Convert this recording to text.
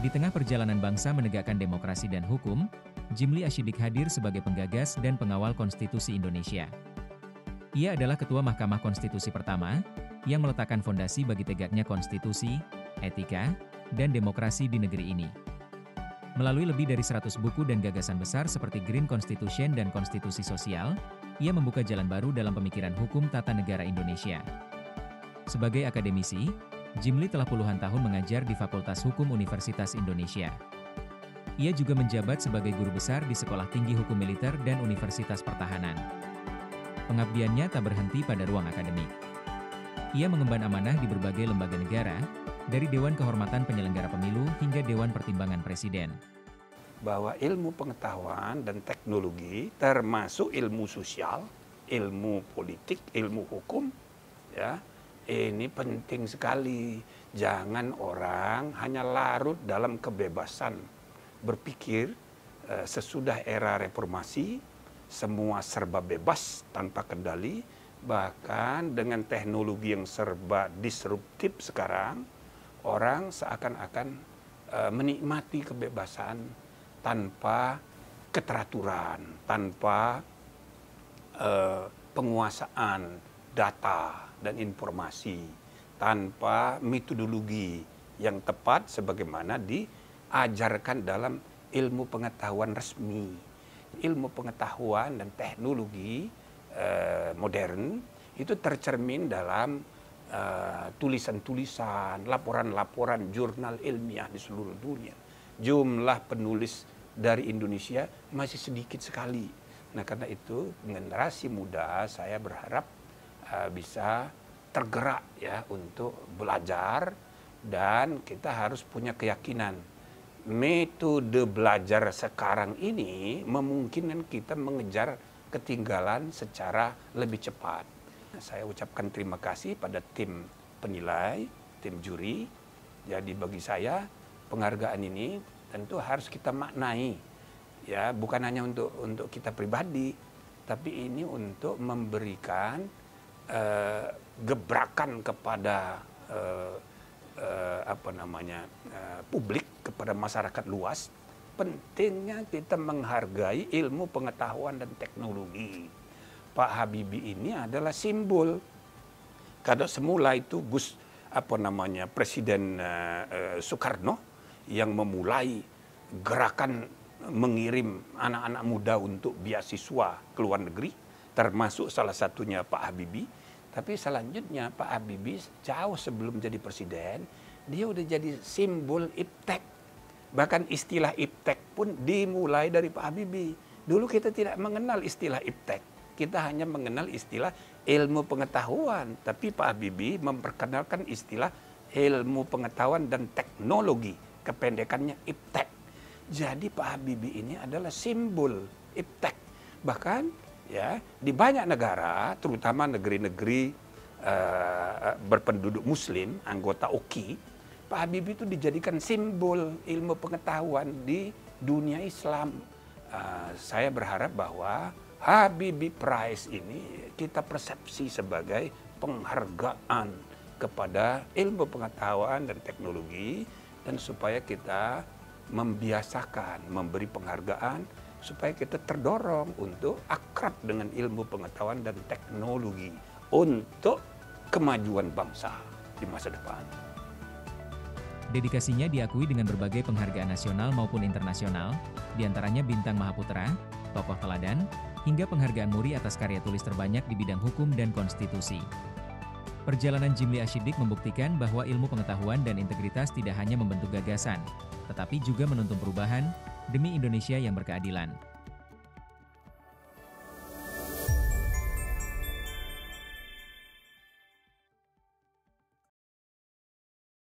Di tengah perjalanan bangsa menegakkan demokrasi dan hukum, Jimli Ashidik hadir sebagai penggagas dan pengawal konstitusi Indonesia. Ia adalah Ketua Mahkamah Konstitusi pertama, yang meletakkan fondasi bagi tegaknya konstitusi, etika, dan demokrasi di negeri ini. Melalui lebih dari 100 buku dan gagasan besar seperti Green Constitution dan Konstitusi Sosial, ia membuka jalan baru dalam pemikiran hukum tata negara Indonesia. Sebagai akademisi, Jimli telah puluhan tahun mengajar di Fakultas Hukum Universitas Indonesia. Ia juga menjabat sebagai guru besar di Sekolah Tinggi Hukum Militer dan Universitas Pertahanan. Pengabdiannya tak berhenti pada ruang akademik. Ia mengemban amanah di berbagai lembaga negara, dari Dewan Kehormatan Penyelenggara Pemilu hingga Dewan Pertimbangan Presiden. Bahwa ilmu pengetahuan dan teknologi termasuk ilmu sosial, ilmu politik, ilmu hukum, ya, ini penting sekali. Jangan orang hanya larut dalam kebebasan berpikir sesudah era reformasi, semua serba bebas tanpa kendali, bahkan dengan teknologi yang serba disruptif sekarang, orang seakan-akan menikmati kebebasan tanpa keteraturan, tanpa penguasaan data dan informasi, tanpa metodologi yang tepat sebagaimana diajarkan dalam ilmu pengetahuan resmi. Ilmu pengetahuan dan teknologi modern itu tercermin dalam tulisan-tulisan, laporan-laporan jurnal ilmiah di seluruh dunia. Jumlah penulis dari Indonesia masih sedikit sekali. Nah, karena itu generasi muda saya berharap bisa tergerak ya untuk belajar, dan kita harus punya keyakinan metode belajar sekarang ini memungkinkan kita mengejar ketinggalan secara lebih cepat. Saya ucapkan terima kasih pada tim penilai, tim juri. Jadi bagi saya penghargaan ini tentu harus kita maknai, ya, bukan hanya untuk kita pribadi, tapi ini untuk memberikan gebrakan kepada publik, kepada masyarakat luas. Pentingnya kita menghargai ilmu pengetahuan dan teknologi. Pak Habibie ini adalah simbol. Karena semula itu Presiden Soekarno yang memulai gerakan mengirim anak-anak muda untuk beasiswa ke luar negeri, termasuk salah satunya Pak Habibie. Tapi selanjutnya Pak Habibie jauh sebelum jadi presiden, dia udah jadi simbol iptek. Bahkan istilah iptek pun dimulai dari Pak Habibie. Dulu kita tidak mengenal istilah iptek. Kita hanya mengenal istilah ilmu pengetahuan. Tapi Pak Habibie memperkenalkan istilah ilmu pengetahuan dan teknologi. Kependekannya iptek. Jadi Pak Habibie ini adalah simbol iptek. Bahkan ya di banyak negara, terutama negeri-negeri berpenduduk Muslim, anggota OKI, Pak Habibie itu dijadikan simbol ilmu pengetahuan di dunia Islam. Saya berharap bahwa Habibie Prize ini kita persepsi sebagai penghargaan kepada ilmu pengetahuan dan teknologi, dan supaya kita membiasakan memberi penghargaan supaya kita terdorong untuk akrab dengan ilmu pengetahuan dan teknologi untuk kemajuan bangsa di masa depan. Dedikasinya diakui dengan berbagai penghargaan nasional maupun internasional, diantaranya Bintang Mahaputra, Tokoh Teladan, hingga penghargaan Muri atas karya tulis terbanyak di bidang hukum dan konstitusi. Perjalanan Jimli Ashidik membuktikan bahwa ilmu pengetahuan dan integritas tidak hanya membentuk gagasan, tetapi juga menuntun perubahan demi Indonesia yang berkeadilan.